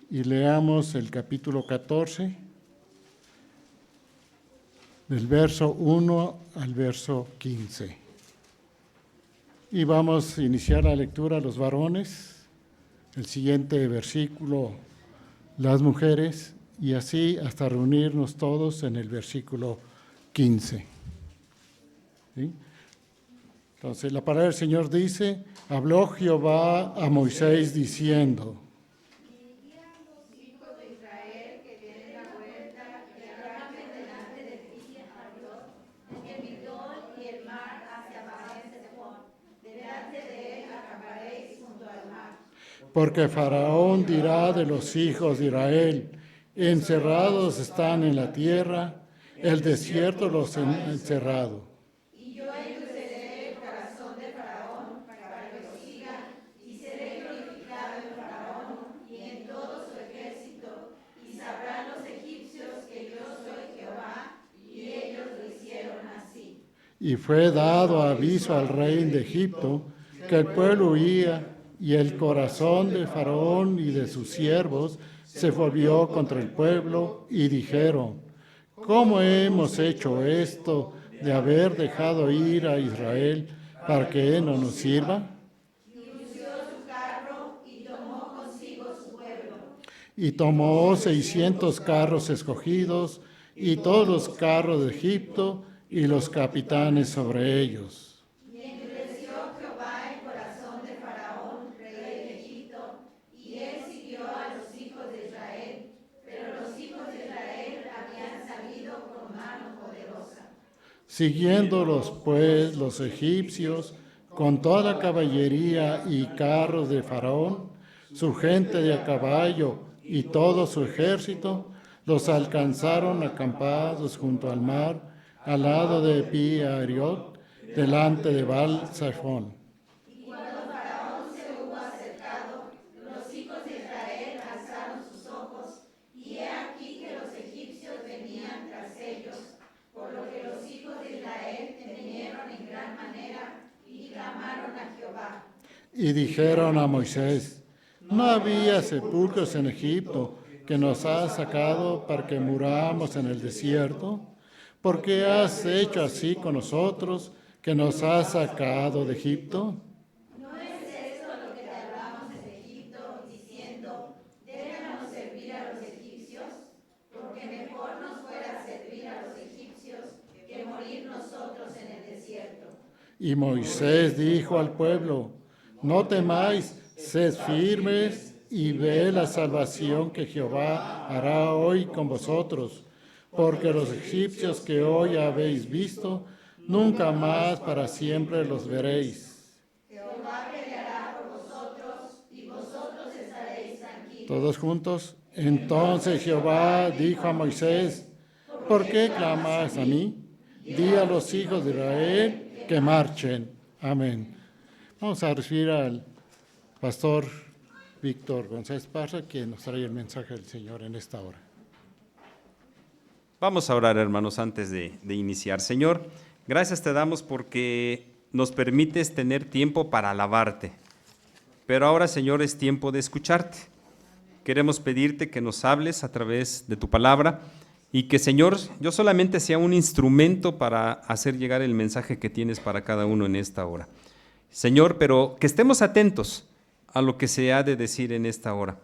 y leamos el capítulo 14, del verso 1 al verso 15. Y vamos a iniciar la lectura los varones, el siguiente versículo las mujeres, y así hasta reunirnos todos en el versículo 15. ¿Sí? Entonces la palabra del Señor dice: habló Jehová a Moisés diciendo: porque Faraón dirá de los hijos de Israel: encerrados están en la tierra, el desierto los ha encerrado. Y yo endureceré el corazón de Faraón para que lo siga, y seré glorificado en Faraón y en todo su ejército, y sabrán los egipcios que yo soy Jehová, y ellos lo hicieron así. Y fue dado aviso al rey de Egipto que el pueblo huía, y el corazón de Faraón y de sus siervos se volvió contra el pueblo, y dijeron: ¿cómo hemos hecho esto de haber dejado ir a Israel para que él no nos sirva? Y unció su carro y tomó consigo su pueblo. Y tomó 600 carros escogidos, y todos los carros de Egipto, y los capitanes sobre ellos. Y endureció Jehová el corazón de Faraón, rey de Egipto, y él siguió a los hijos de Israel, pero los hijos de Israel habían salido con mano poderosa. Siguiéndolos pues los egipcios, con toda la caballería y carros de Faraón, su gente de a caballo y todo su ejército, los alcanzaron acampados junto al mar, al lado de Pi-Hahirot, delante de Baal-Zephón. Y cuando Faraón se hubo acercado, los hijos de Israel alzaron sus ojos, y he aquí que los egipcios venían tras ellos, por lo que los hijos de Israel temieron en gran manera y clamaron a Jehová. Y dijeron a Moisés: ¿no había sepulcros en Egipto que nos has sacado para que muramos en el desierto? ¿Por qué has hecho así con nosotros, que nos has sacado de Egipto? ¿No es esto lo que te hablamos en Egipto, diciendo: déjanos servir a los egipcios? Porque mejor nos fuera servir a los egipcios que morir nosotros en el desierto. Y Moisés dijo al pueblo: no temáis, sed firmes y ve la salvación que Jehová hará hoy con vosotros, porque los egipcios que hoy habéis visto, nunca más para siempre los veréis. Jehová peleará por vosotros, y vosotros estaréis tranquilos. Todos juntos. Entonces Jehová dijo a Moisés: ¿por qué clamas a mí? Di a los hijos de Israel que marchen. Amén. Vamos a recibir al pastor Víctor González Parra, que nos trae el mensaje del Señor en esta hora. Vamos a orar, hermanos, antes de iniciar. Señor, gracias te damos porque nos permites tener tiempo para alabarte. Pero ahora, Señor, es tiempo de escucharte. Queremos pedirte que nos hables a través de tu palabra y que, Señor, yo solamente sea un instrumento para hacer llegar el mensaje que tienes para cada uno en esta hora. Señor, pero que estemos atentos a lo que se ha de decir en esta hora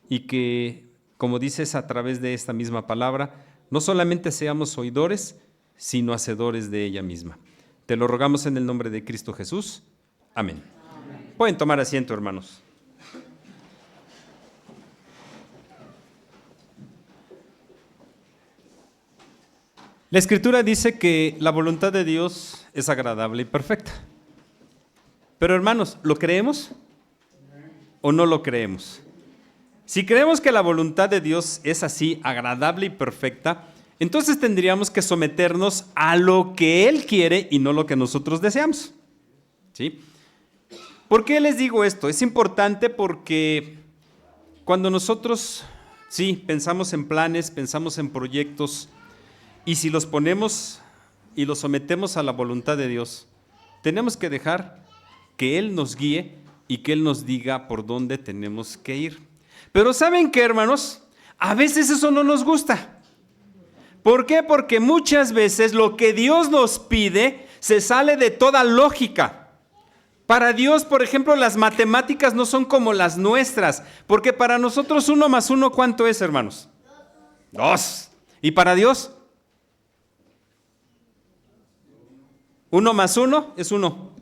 y que, como dices a través de esta misma palabra, no solamente seamos oidores, sino hacedores de ella misma. Te lo rogamos en el nombre de Cristo Jesús. Amén. Pueden tomar asiento, hermanos. La Escritura dice que la voluntad de Dios es agradable y perfecta. Pero, hermanos, ¿lo creemos o no lo creemos? Si creemos que la voluntad de Dios es así, agradable y perfecta, entonces tendríamos que someternos a lo que Él quiere y no lo que nosotros deseamos. ¿Sí? ¿Por qué les digo esto? Es importante porque cuando nosotros, sí, pensamos en planes, pensamos en proyectos, y si los ponemos y los sometemos a la voluntad de Dios, tenemos que dejar que Él nos guíe y que Él nos diga por dónde tenemos que ir. Pero ¿saben qué, hermanos? A veces eso no nos gusta. ¿Por qué? Porque muchas veces lo que Dios nos pide se sale de toda lógica. Para Dios, por ejemplo, las matemáticas no son como las nuestras, porque para nosotros 1 más 1, ¿cuánto es, hermanos? 2. ¿Y para Dios? 1 más 1 es 1.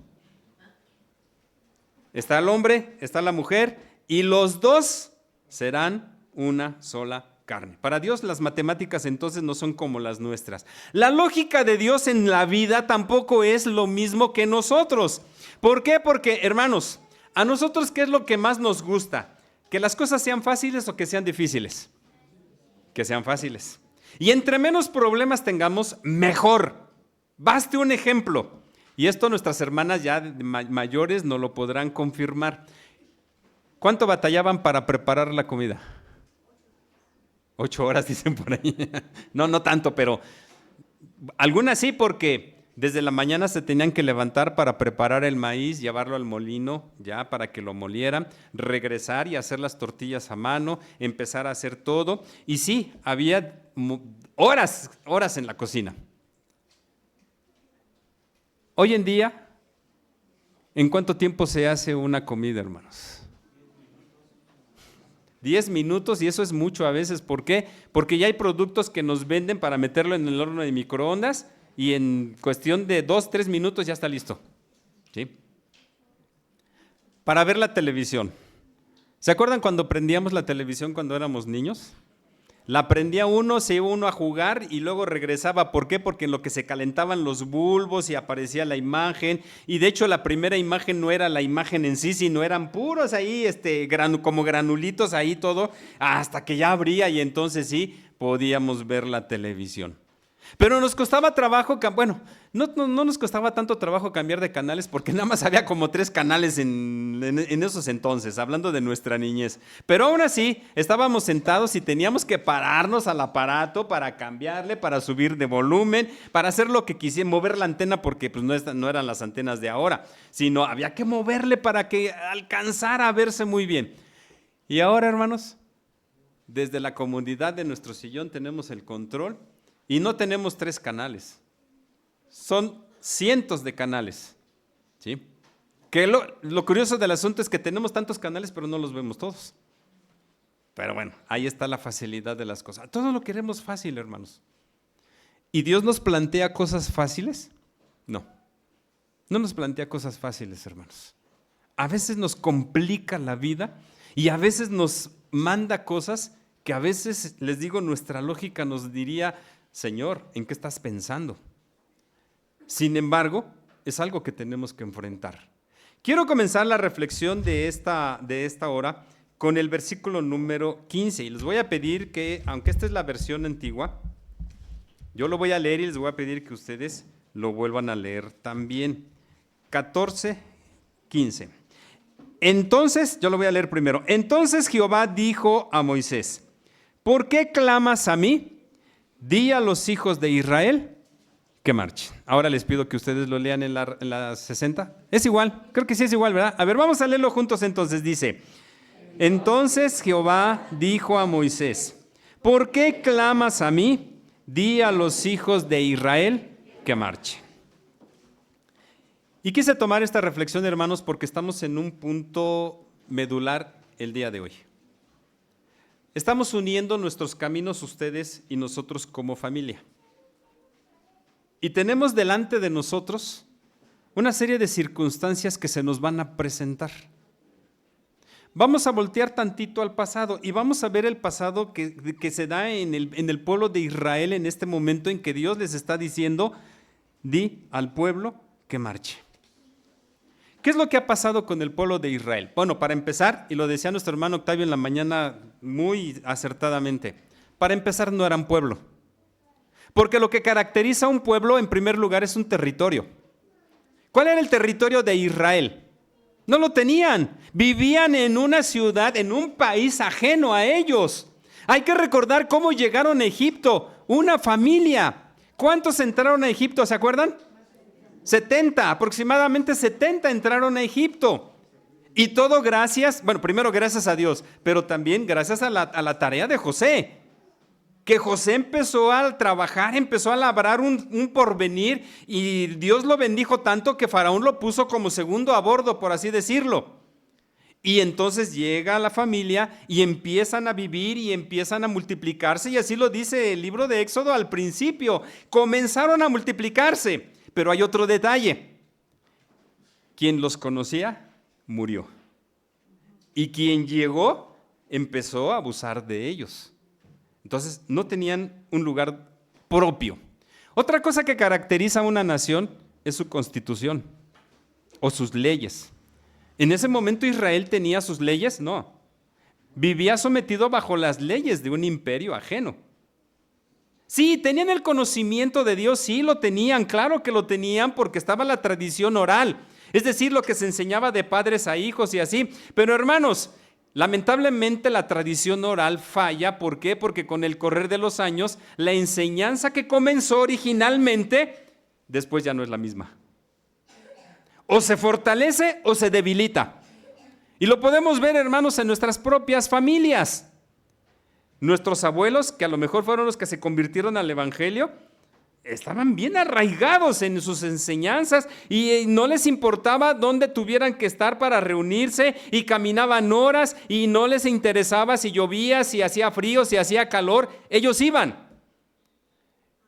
Está el hombre, está la mujer, y los dos serán una sola carne. Para Dios las matemáticas entonces no son como las nuestras. La lógica de Dios en la vida tampoco es lo mismo que nosotros. ¿Por qué? Porque, hermanos, a nosotros, ¿qué es lo que más nos gusta? ¿Que las cosas sean fáciles o que sean difíciles? Que sean fáciles. Y entre menos problemas tengamos, mejor. Baste un ejemplo. Y esto nuestras hermanas ya mayores no lo podrán confirmar. ¿Cuánto batallaban para preparar la comida? 8 horas, dicen por ahí. No tanto, pero algunas sí, porque desde la mañana se tenían que levantar para preparar el maíz, llevarlo al molino, ya para que lo molieran, regresar y hacer las tortillas a mano, empezar a hacer todo. Y sí, había horas en la cocina. Hoy en día, ¿en cuánto tiempo se hace una comida, hermanos? 10 minutos, y eso es mucho a veces. ¿Por qué? Porque ya hay productos que nos venden para meterlo en el horno de microondas y en cuestión de 2-3 minutos ya está listo. ¿Sí? Para ver la televisión. ¿Se acuerdan cuando prendíamos la televisión cuando éramos niños? La prendía uno, se iba uno a jugar y luego regresaba. ¿Por qué? Porque en lo que se calentaban los bulbos y aparecía la imagen. Y de hecho la primera imagen no era la imagen en sí, sino eran puros ahí, como granulitos ahí todo, hasta que ya abría y entonces sí podíamos ver la televisión. Pero nos costaba trabajo, no nos costaba tanto trabajo cambiar de canales porque nada más había como 3 canales en esos entonces, hablando de nuestra niñez. Pero aún así, estábamos sentados y teníamos que pararnos al aparato para cambiarle, para subir de volumen, para hacer lo que quisiera, mover la antena porque pues, no eran las antenas de ahora, sino había que moverle para que alcanzara a verse muy bien. Y ahora, hermanos, desde la comodidad de nuestro sillón tenemos el control. Y no tenemos 3 canales, son cientos de canales. ¿Sí? Que lo curioso del asunto es que tenemos tantos canales, pero no los vemos todos. Pero bueno, ahí está la facilidad de las cosas. Todo lo queremos fácil, hermanos. ¿Y Dios nos plantea cosas fáciles? No nos plantea cosas fáciles, hermanos. A veces nos complica la vida y a veces nos manda cosas que a veces, les digo, nuestra lógica nos diría: Señor, ¿en qué estás pensando? Sin embargo, es algo que tenemos que enfrentar. Quiero comenzar la reflexión de esta hora con el versículo número 15. Y les voy a pedir que, aunque esta es la versión antigua, yo lo voy a leer y les voy a pedir que ustedes lo vuelvan a leer también. 14, 15. Entonces, yo lo voy a leer primero. Entonces Jehová dijo a Moisés: ¿por qué clamas a mí? Di a los hijos de Israel que marchen. Ahora les pido que ustedes lo lean en la 60. Es igual, creo que sí es igual, ¿verdad? A ver, vamos a leerlo juntos entonces. Dice: entonces Jehová dijo a Moisés: ¿por qué clamas a mí? Di a los hijos de Israel que marchen. Y quise tomar esta reflexión, hermanos, porque estamos en un punto medular el día de hoy. Estamos uniendo nuestros caminos ustedes y nosotros como familia. Y tenemos delante de nosotros una serie de circunstancias que se nos van a presentar. Vamos a voltear tantito al pasado y vamos a ver el pasado que se da en el pueblo de Israel en este momento en que Dios les está diciendo: di al pueblo que marche. ¿Qué es lo que ha pasado con el pueblo de Israel? Bueno, para empezar, y lo decía nuestro hermano Octavio en la mañana muy acertadamente, para empezar no eran pueblo. Porque lo que caracteriza a un pueblo, en primer lugar, es un territorio. ¿Cuál era el territorio de Israel? No lo tenían. Vivían en una ciudad, en un país ajeno a ellos. Hay que recordar cómo llegaron a Egipto, una familia. ¿Cuántos entraron a Egipto? ¿Se acuerdan? 70, aproximadamente 70 entraron a Egipto. Y todo gracias, bueno, primero gracias a Dios, pero también gracias a la tarea de José. Que José empezó a trabajar, empezó a labrar un porvenir y Dios lo bendijo tanto que Faraón lo puso como segundo a bordo, por así decirlo. Y entonces llega la familia y empiezan a vivir y empiezan a multiplicarse, y así lo dice el libro de Éxodo al principio. Comenzaron a multiplicarse, pero hay otro detalle. Quien los conocía murió. Y quien llegó empezó a abusar de ellos. Entonces no tenían un lugar propio. Otra cosa que caracteriza a una nación es su constitución o sus leyes. ¿En ese momento Israel tenía sus leyes? No. Vivía sometido bajo las leyes de un imperio ajeno. Sí, tenían el conocimiento de Dios, sí lo tenían, claro que lo tenían porque estaba la tradición oral, es decir, lo que se enseñaba de padres a hijos y así. Pero hermanos, lamentablemente la tradición oral falla. ¿Por qué? Porque con el correr de los años, la enseñanza que comenzó originalmente, después ya no es la misma. O se fortalece o se debilita. Y lo podemos ver, hermanos, en nuestras propias familias. Nuestros abuelos, que a lo mejor fueron los que se convirtieron al evangelio, estaban bien arraigados en sus enseñanzas y no les importaba dónde tuvieran que estar para reunirse, y caminaban horas y no les interesaba si llovía, si hacía frío, si hacía calor, ellos iban.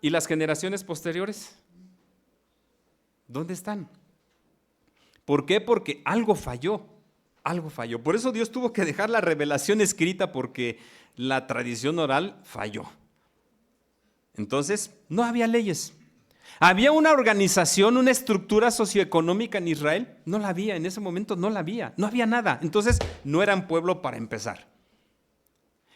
¿Y las generaciones posteriores? ¿Dónde están? ¿Por qué? Porque algo falló. Por eso Dios tuvo que dejar la revelación escrita, porque la tradición oral falló. Entonces, no había leyes. ¿Había una organización, una estructura socioeconómica en Israel? No la había, en ese momento no la había, no había nada. Entonces, no eran pueblo para empezar.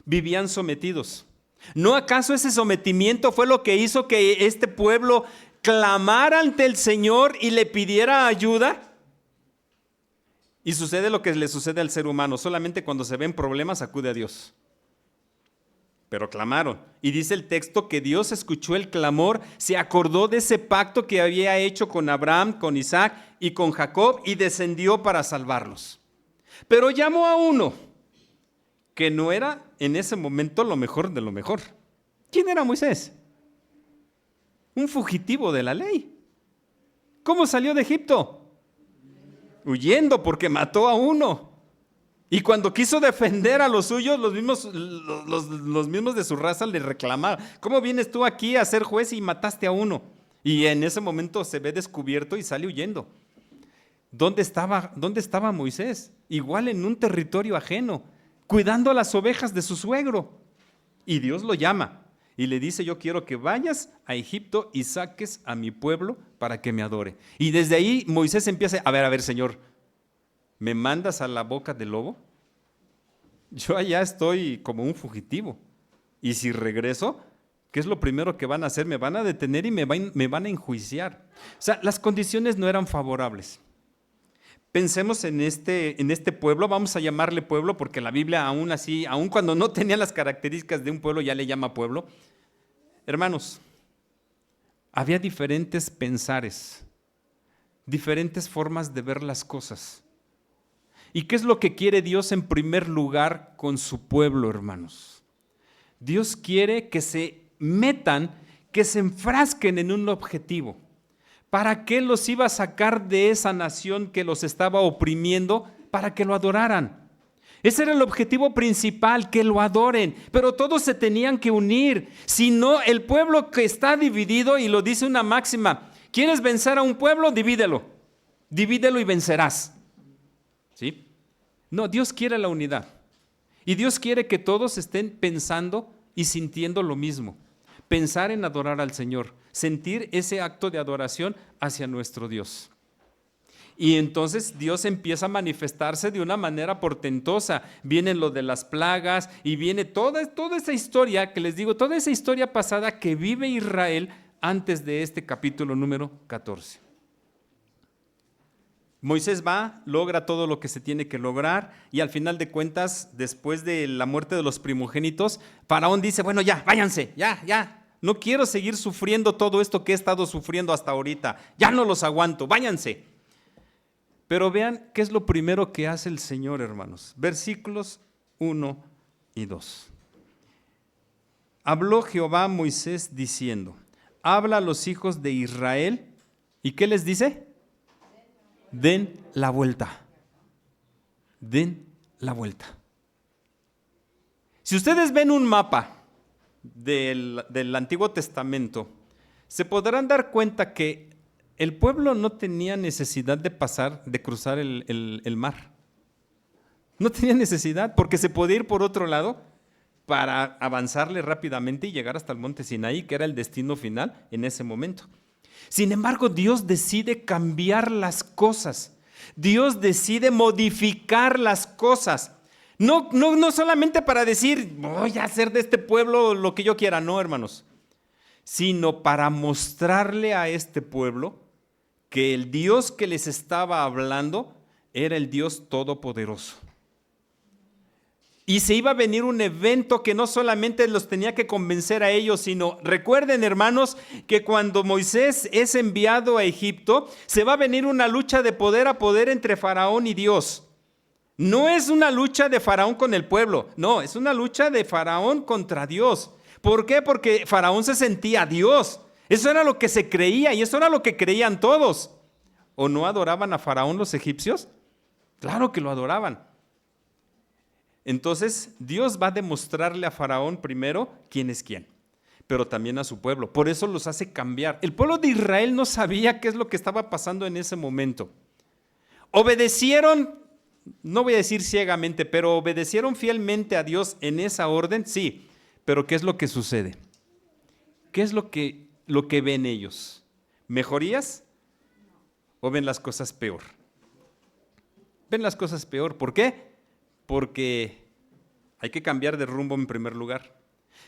Vivían sometidos. ¿No acaso ese sometimiento fue lo que hizo que este pueblo clamara ante el Señor y le pidiera ayuda? Y sucede lo que le sucede al ser humano, solamente cuando se ven problemas acude a Dios. Pero clamaron. Y dice el texto que Dios escuchó el clamor, se acordó de ese pacto que había hecho con Abraham, con Isaac y con Jacob, y descendió para salvarlos. Pero llamó a uno que no era en ese momento lo mejor de lo mejor. ¿Quién era Moisés? Un fugitivo de la ley. ¿Cómo salió de Egipto? Huyendo, porque mató a uno. Y cuando quiso defender a los suyos, los mismos de su raza le reclamaron: ¿cómo vienes tú aquí a ser juez y mataste a uno? Y en ese momento se ve descubierto y sale huyendo. ¿Dónde estaba Moisés? Igual en un territorio ajeno, cuidando a las ovejas de su suegro. Y Dios lo llama y le dice: yo quiero que vayas a Egipto y saques a mi pueblo para que me adore. Y desde ahí Moisés empieza: a ver, Señor, ¿me mandas a la boca del lobo? Yo allá estoy como un fugitivo. Y si regreso, ¿qué es lo primero que van a hacer? Me van a detener y me van a enjuiciar. O sea, las condiciones no eran favorables. Pensemos en este pueblo, vamos a llamarle pueblo porque la Biblia aún así, aún cuando no tenía las características de un pueblo, ya le llama pueblo. Hermanos, había diferentes pensares, diferentes formas de ver las cosas. ¿Y qué es lo que quiere Dios en primer lugar con su pueblo, hermanos? Dios quiere que se metan, que se enfrasquen en un objetivo. ¿Para qué los iba a sacar de esa nación que los estaba oprimiendo? Para que lo adoraran. Ese era el objetivo principal, que lo adoren. Pero todos se tenían que unir. Si no, el pueblo que está dividido, y lo dice una máxima: ¿quieres vencer a un pueblo? Divídelo. Divídelo y vencerás. ¿Sí? No, Dios quiere la unidad. Y Dios quiere que todos estén pensando y sintiendo lo mismo. Pensar en adorar al Señor, sentir ese acto de adoración hacia nuestro Dios. Y entonces Dios empieza a manifestarse de una manera portentosa. Vienen lo de las plagas y viene toda esa historia que les digo, toda esa historia pasada que vive Israel antes de este capítulo número 14. Moisés va, logra todo lo que se tiene que lograr y al final de cuentas, después de la muerte de los primogénitos, Faraón dice: bueno, ya, váyanse, ya, no quiero seguir sufriendo todo esto que he estado sufriendo hasta ahorita, ya no los aguanto, váyanse. Pero vean qué es lo primero que hace el Señor, hermanos. Versículos 1 y 2. Habló Jehová a Moisés diciendo, habla a los hijos de Israel, ¿y qué les dice? Den la vuelta. Den la vuelta. Si ustedes ven un mapa del Antiguo Testamento, se podrán dar cuenta que el pueblo no tenía necesidad de cruzar el mar. No tenía necesidad, porque se podía ir por otro lado para avanzarle rápidamente y llegar hasta el monte Sinaí, que era el destino final en ese momento. Sin embargo, Dios decide cambiar las cosas. Dios decide modificar las cosas. No solamente para decir, voy a hacer de este pueblo lo que yo quiera, no, hermanos, sino para mostrarle a este pueblo que el Dios que les estaba hablando era el Dios todopoderoso. Y se iba a venir un evento que no solamente los tenía que convencer a ellos, sino recuerden, hermanos, que cuando Moisés es enviado a Egipto, se va a venir una lucha de poder a poder entre Faraón y Dios. No es una lucha de Faraón con el pueblo, no, es una lucha de Faraón contra Dios. ¿Por qué? Porque Faraón se sentía Dios. Eso era lo que se creía y eso era lo que creían todos. ¿O no adoraban a Faraón los egipcios? Claro que lo adoraban. Entonces, Dios va a demostrarle a Faraón primero quién es quién, pero también a su pueblo. Por eso los hace cambiar. El pueblo de Israel no sabía qué es lo que estaba pasando en ese momento. Obedecieron, no voy a decir ciegamente, pero obedecieron fielmente a Dios en esa orden, sí. Pero ¿qué es lo que sucede? ¿Qué es lo que ven ellos? ¿Mejorías o ven las cosas peor? Ven las cosas peor. ¿Por qué? Porque hay que cambiar de rumbo en primer lugar.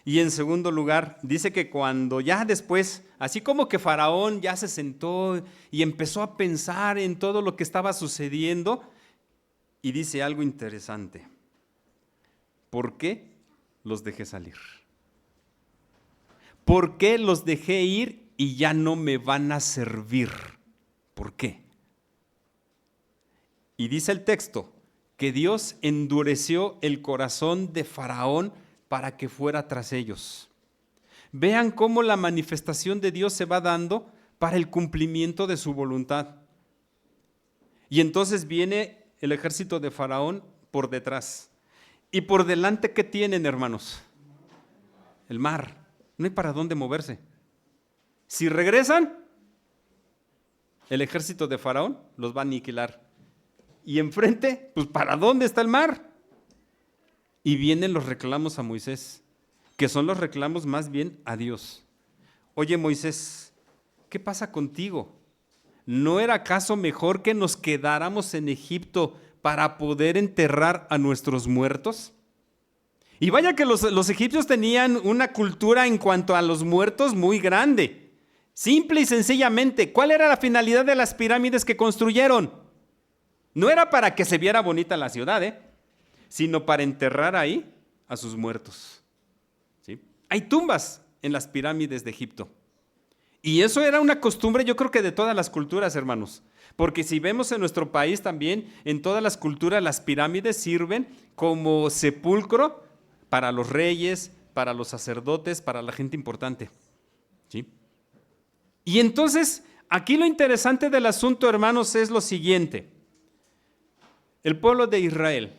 Y en segundo lugar, dice que cuando ya después, así como que Faraón ya se sentó y empezó a pensar en todo lo que estaba sucediendo, y dice algo interesante. ¿Por qué los dejé salir? ¿Por qué los dejé ir y ya no me van a servir? ¿Por qué? Y dice el texto que Dios endureció el corazón de Faraón para que fuera tras ellos. Vean cómo la manifestación de Dios se va dando para el cumplimiento de su voluntad. Y entonces viene el ejército de Faraón por detrás. Y por delante, ¿qué tienen, hermanos? El mar. No hay para dónde moverse. Si regresan, el ejército de Faraón los va a aniquilar. Y enfrente, pues ¿para dónde está el mar? Y vienen los reclamos a Moisés, que son los reclamos más bien a Dios. Oye, Moisés, ¿qué pasa contigo? ¿No era acaso mejor que nos quedáramos en Egipto para poder enterrar a nuestros muertos? Y vaya que los egipcios tenían una cultura en cuanto a los muertos muy grande. Simple y sencillamente, ¿cuál era la finalidad de las pirámides que construyeron? No era para que se viera bonita la ciudad, sino para enterrar ahí a sus muertos. ¿Sí? Hay tumbas en las pirámides de Egipto. Y eso era una costumbre, yo creo que de todas las culturas, hermanos. Porque si vemos en nuestro país también, en todas las culturas, las pirámides sirven como sepulcro para los reyes, para los sacerdotes, para la gente importante. ¿Sí? Y entonces, aquí lo interesante del asunto, hermanos, es lo siguiente. El pueblo de Israel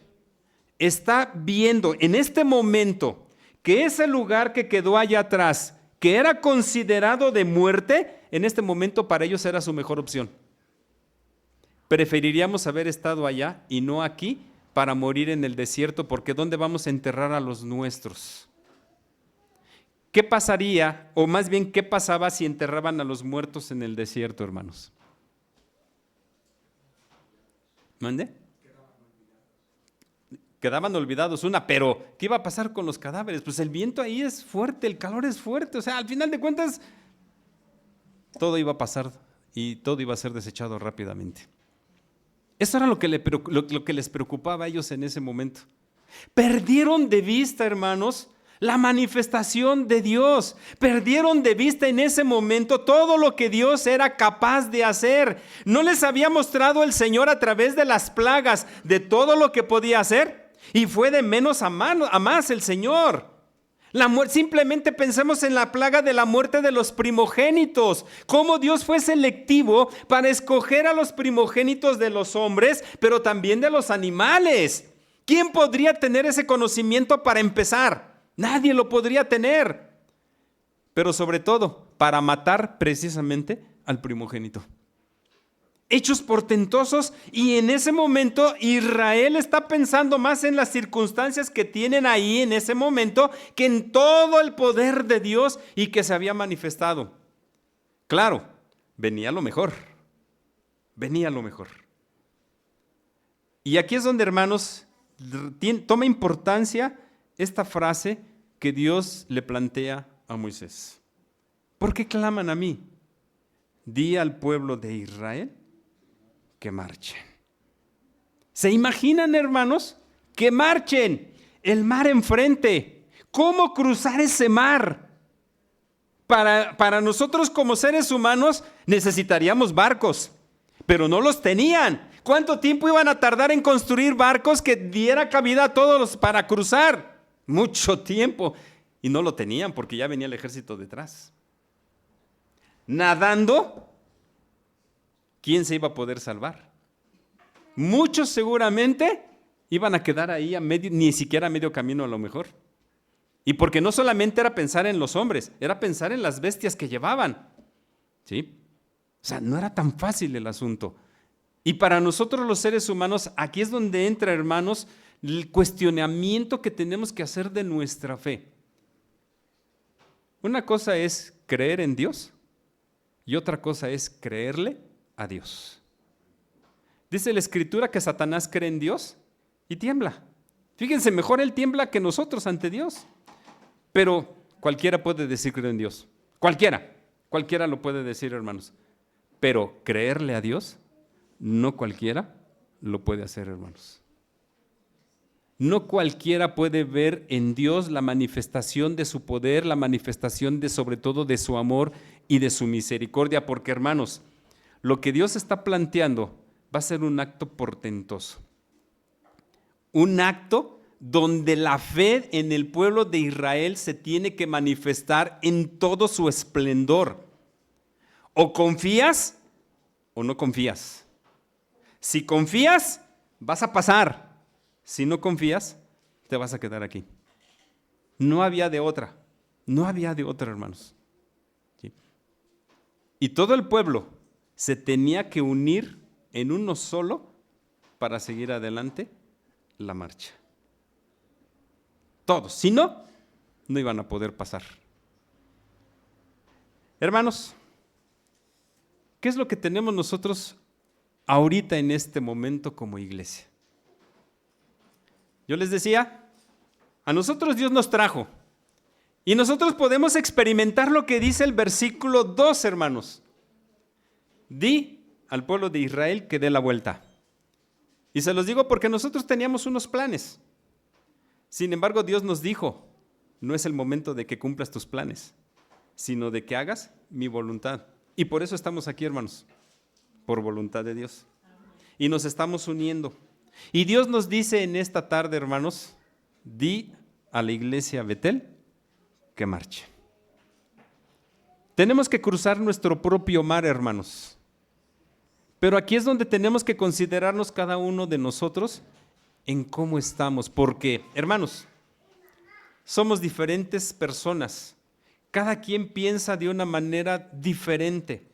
está viendo en este momento que ese lugar que quedó allá atrás, que era considerado de muerte, en este momento para ellos era su mejor opción. Preferiríamos haber estado allá y no aquí para morir en el desierto, porque ¿dónde vamos a enterrar a los nuestros? ¿Qué pasaría, o más bien qué pasaba si enterraban a los muertos en el desierto, hermanos? ¿Mande? Quedaban olvidados pero ¿qué iba a pasar con los cadáveres? Pues el viento ahí es fuerte, el calor es fuerte, o sea, al final de cuentas, todo iba a pasar y todo iba a ser desechado rápidamente. Eso era lo que les preocupaba a ellos en ese momento. Perdieron de vista, hermanos, la manifestación de Dios. Perdieron de vista en ese momento todo lo que Dios era capaz de hacer. ¿No les había mostrado el Señor a través de las plagas de todo lo que podía hacer? Y fue de menos a más el Señor. Simplemente pensemos en la plaga de la muerte de los primogénitos. Cómo Dios fue selectivo para escoger a los primogénitos de los hombres, pero también de los animales. ¿Quién podría tener ese conocimiento para empezar? Nadie lo podría tener. Pero sobre todo, para matar precisamente al primogénito. Hechos portentosos, y en ese momento Israel está pensando más en las circunstancias que tienen ahí en ese momento que en todo el poder de Dios y que se había manifestado. Claro, venía lo mejor. Venía lo mejor. Y aquí es donde, hermanos, toma importancia esta frase que Dios le plantea a Moisés. ¿Por qué claman a mí? Di al pueblo de Israel que marchen. ¿Se imaginan, hermanos? Que marchen, el mar enfrente. ¿Cómo cruzar ese mar? Para nosotros como seres humanos necesitaríamos barcos, pero no los tenían. ¿Cuánto tiempo iban a tardar en construir barcos que diera cabida a todos para cruzar? Mucho tiempo. Y no lo tenían porque ya venía el ejército detrás. Nadando, ¿quién se iba a poder salvar? Muchos seguramente iban a quedar ahí ni siquiera a medio camino a lo mejor. Y porque no solamente era pensar en los hombres, era pensar en las bestias que llevaban. ¿Sí? O sea, no era tan fácil el asunto. Y para nosotros los seres humanos, aquí es donde entra, hermanos, el cuestionamiento que tenemos que hacer de nuestra fe. Una cosa es creer en Dios y otra cosa es creerle a Dios. Dice la Escritura que Satanás cree en Dios y tiembla. Fíjense, mejor él tiembla que nosotros ante Dios. Pero cualquiera puede decir creer en Dios. Cualquiera lo puede decir, hermanos. Pero creerle a Dios, no cualquiera lo puede hacer, hermanos. No cualquiera puede ver en Dios la manifestación de su poder, la manifestación sobre todo de su amor y de su misericordia, porque, hermanos, lo que Dios está planteando va a ser un acto portentoso. Un acto donde la fe en el pueblo de Israel se tiene que manifestar en todo su esplendor. O confías o no confías. Si confías, vas a pasar. Si no confías, te vas a quedar aquí. No había de otra. No había de otra, hermanos. ¿Sí? Y todo el pueblo se tenía que unir en uno solo para seguir adelante la marcha. Todos. Si no, no iban a poder pasar. Hermanos, ¿qué es lo que tenemos nosotros ahorita en este momento como iglesia? Yo les decía, a nosotros Dios nos trajo y nosotros podemos experimentar lo que dice el versículo 2, hermanos. Di al pueblo de Israel que dé la vuelta. Y se los digo porque nosotros teníamos unos planes. Sin embargo, Dios nos dijo, no es el momento de que cumplas tus planes, sino de que hagas mi voluntad. Y por eso estamos aquí, hermanos, por voluntad de Dios. Y nos estamos uniendo. Y Dios nos dice en esta tarde, hermanos, di a la iglesia Betel que marche. Tenemos que cruzar nuestro propio mar, hermanos. Pero aquí es donde tenemos que considerarnos cada uno de nosotros en cómo estamos. Porque, hermanos, somos diferentes personas. Cada quien piensa de una manera diferente.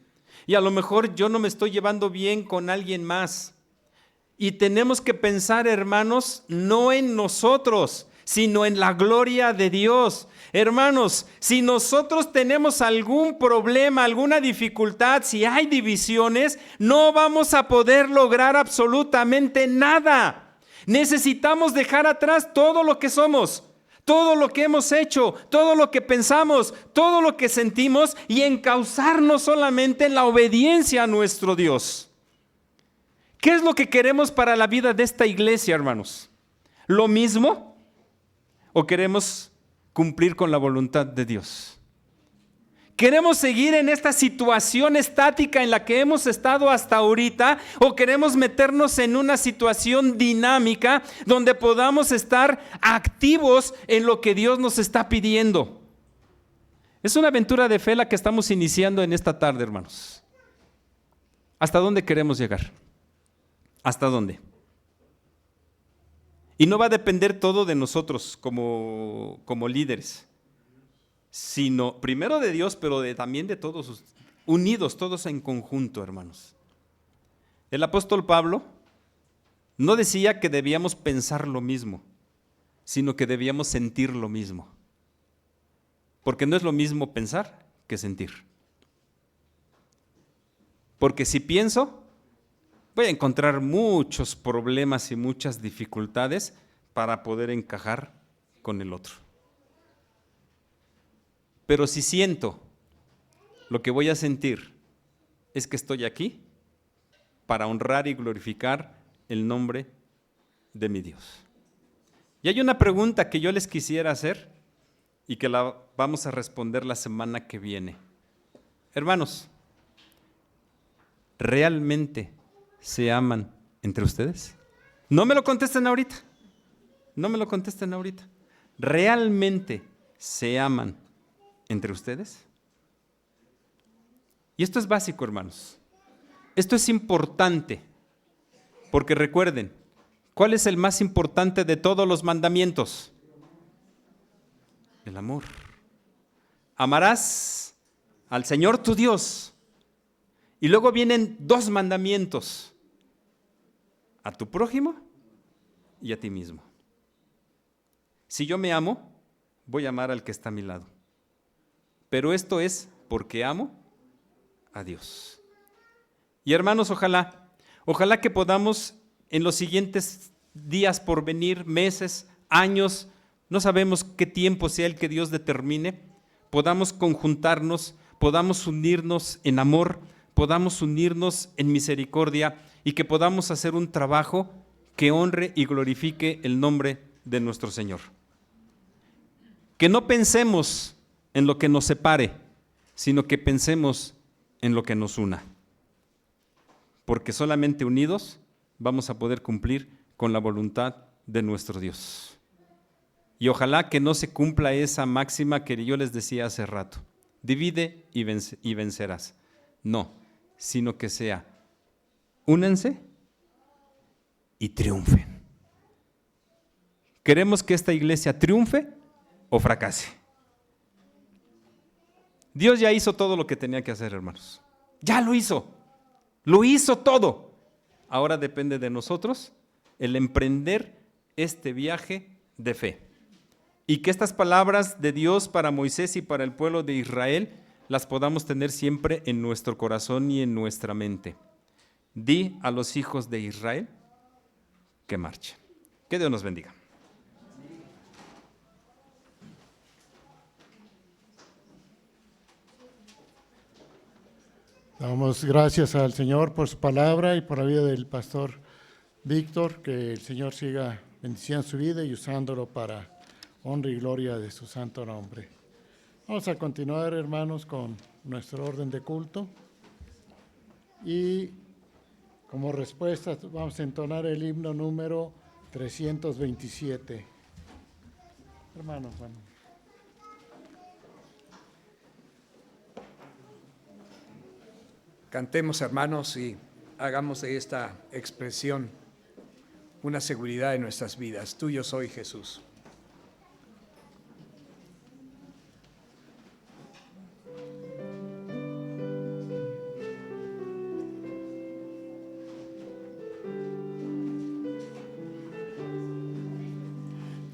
Y a lo mejor yo no me estoy llevando bien con alguien más. Y tenemos que pensar, hermanos, no en nosotros, sino en la gloria de Dios. Hermanos, si nosotros tenemos algún problema, alguna dificultad, si hay divisiones, no vamos a poder lograr absolutamente nada. Necesitamos dejar atrás todo lo que somos, todo lo que hemos hecho, todo lo que pensamos, todo lo que sentimos y encauzarnos solamente en la obediencia a nuestro Dios. ¿Qué es lo que queremos para la vida de esta iglesia, hermanos? ¿Lo mismo? ¿O queremos cumplir con la voluntad de Dios? ¿Queremos seguir en esta situación estática en la que hemos estado hasta ahorita o queremos meternos en una situación dinámica donde podamos estar activos en lo que Dios nos está pidiendo? Es una aventura de fe la que estamos iniciando en esta tarde, hermanos. ¿Hasta dónde queremos llegar? ¿Hasta dónde? Y no va a depender todo de nosotros como líderes, sino primero de Dios, pero también de todos, unidos, todos en conjunto, hermanos. El apóstol Pablo no decía que debíamos pensar lo mismo, sino que debíamos sentir lo mismo. Porque no es lo mismo pensar que sentir. Porque si pienso, voy a encontrar muchos problemas y muchas dificultades para poder encajar con el otro. Pero si siento, lo que voy a sentir es que estoy aquí para honrar y glorificar el nombre de mi Dios. Y hay una pregunta que yo les quisiera hacer y que la vamos a responder la semana que viene. Hermanos, ¿realmente se aman entre ustedes? No me lo contesten ahorita. No me lo contesten ahorita. ¿Realmente se aman entre ustedes? Y esto es básico, hermanos. Esto es importante, porque recuerden, ¿cuál es el más importante de todos los mandamientos? El amor. Amarás al Señor tu Dios. Y luego vienen 2 mandamientos: a tu prójimo y a ti mismo. Si yo me amo, voy a amar al que está a mi lado. Pero esto es porque amo a Dios. Y hermanos, ojalá que podamos en los siguientes días por venir, meses, años, no sabemos qué tiempo sea el que Dios determine, podamos conjuntarnos, podamos unirnos en amor, podamos unirnos en misericordia y que podamos hacer un trabajo que honre y glorifique el nombre de nuestro Señor. Que no pensemos en lo que nos separe, sino que pensemos en lo que nos una. Porque solamente unidos vamos a poder cumplir con la voluntad de nuestro Dios. Y ojalá que no se cumpla esa máxima que yo les decía hace rato: divide y vencerás. No, sino que sea: únanse y triunfen. ¿Queremos que esta iglesia triunfe o fracase? Dios ya hizo todo lo que tenía que hacer, hermanos. Ya lo hizo todo. Ahora depende de nosotros el emprender este viaje de fe. Y que estas palabras de Dios para Moisés y para el pueblo de Israel las podamos tener siempre en nuestro corazón y en nuestra mente. Di a los hijos de Israel que marchen. Que Dios nos bendiga. Damos gracias al Señor por su palabra y por la vida del pastor Víctor, que el Señor siga bendiciendo su vida y usándolo para honra y gloria de su santo nombre. Vamos a continuar, hermanos, con nuestro orden de culto y como respuesta vamos a entonar el himno número 327. Hermanos, bueno. Cantemos, hermanos, y hagamos de esta expresión una seguridad en nuestras vidas. Tuyo soy, Jesús.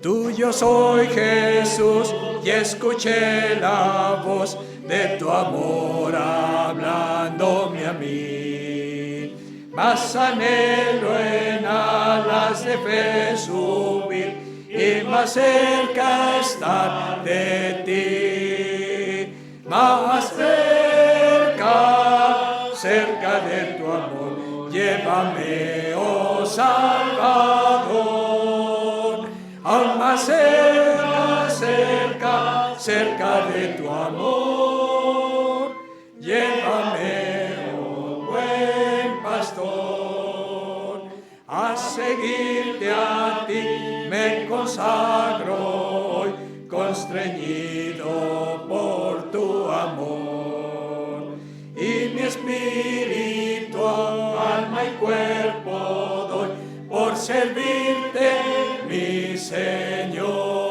Tuyo soy, Jesús, y escuché la voz de tu amor hablándome a mí. Más anhelo en alas de fe subir y más cerca estar de ti. Más cerca de tu amor, llévame, oh Salvador. Aún más cerca cerca de tu amor. Llévame, oh buen pastor, a seguirte a ti me consagro hoy, constreñido por tu amor. Y mi espíritu, alma y cuerpo doy por servirte, mi Señor.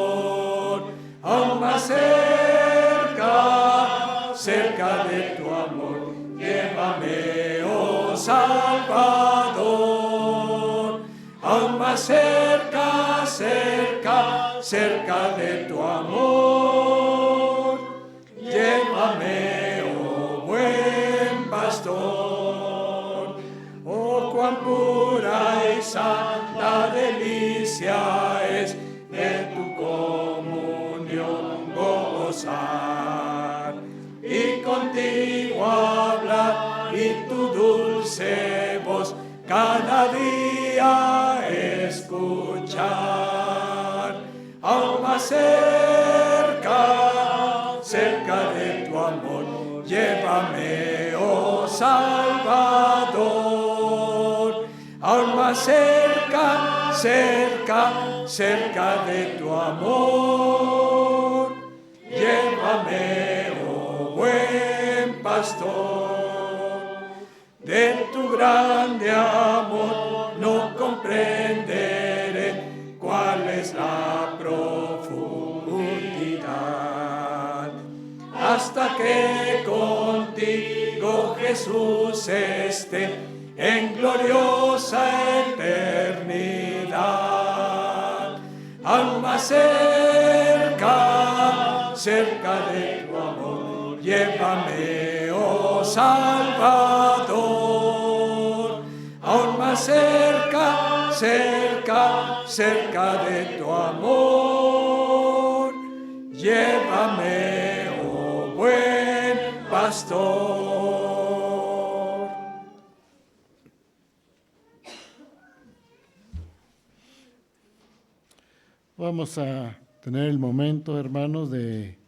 Aún más cerca, cerca de tu amor, llévame, oh Salvador. Aún más cerca, cerca, cerca de tu amor, llévame, oh buen pastor. Oh, cuán pura y santa delicia es de tu comunión gozar, y contigo hablar, y tu dulce voz cada día escuchar. Aún más cerca, cerca de tu amor, llévame, oh Salvador. Aún más cerca, cerca, cerca de tu amor, llévame, oh buen pastor. De tu grande amor no comprenderé cuál es la profundidad, hasta que contigo, Jesús, esté en gloriosa eternidad. Aún más cerca, cerca de tu amor, llévame, oh Salvador. Aún más cerca, cerca, cerca de tu amor, llévame, oh buen pastor. Vamos a tener el momento, hermanos, de